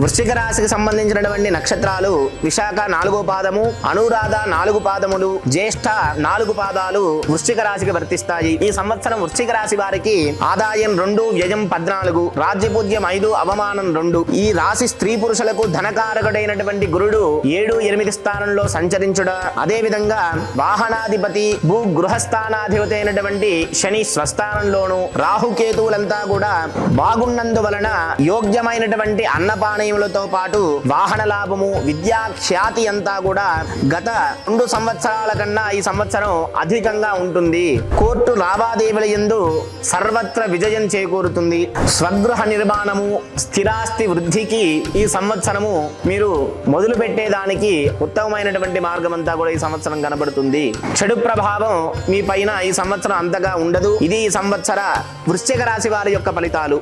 వృశ్చిక రాశికి సంబంధించినటువంటి నక్షత్రాలు విశాఖ 4వ పాదము, అనురాధ 4 పాదములు, జ్యేష్ఠ 4 పాదాలు వృశ్చిక రాశికి వర్తిస్తాయి. ఈ సంవత్సరం వృశ్చిక రాశి వారికి ఆదాయం 2, వ్యయం 14, రాజ్యపూజ్యం 5, అవమానం 2. ఈ రాశి స్త్రీ పురుషులకు ధనకారకుడైనటువంటి గురుడు 7, 8 స్థానంలో సంచరించుట, అదే విధంగా వాహనాధిపతి భూ గృహస్థానాధిపతి అయినటువంటి శని స్వస్థానంలోను, రాహుకేతువులంతా కూడా బాగున్నందువలన యోగ్యమైనటువంటి అన్నపాన తో పాటు వాహన లాభము, విద్యా ఖ్యాతి అంతా కూడా గత 2 సంవత్సరాల కన్నా ఈ సంవత్సరం అధికంగా ఉంటుంది. కోర్టు లావాదేవీల యందు సర్వత్ర విజయం చేకూరుతుంది. స్వగృహ నిర్మాణము, స్థిరాస్తి వృద్ధికి ఈ సంవత్సరము మీరు మొదలు పెట్టేదానికి ఉత్తమమైనటువంటి మార్గం అంతా కూడా ఈ సంవత్సరం కనబడుతుంది. చెడు ప్రభావం మీ పైన ఈ సంవత్సరం అంతగా ఉండదు. ఇది ఈ సంవత్సర వృశ్చిక రాశి వారి యొక్క ఫలితాలు.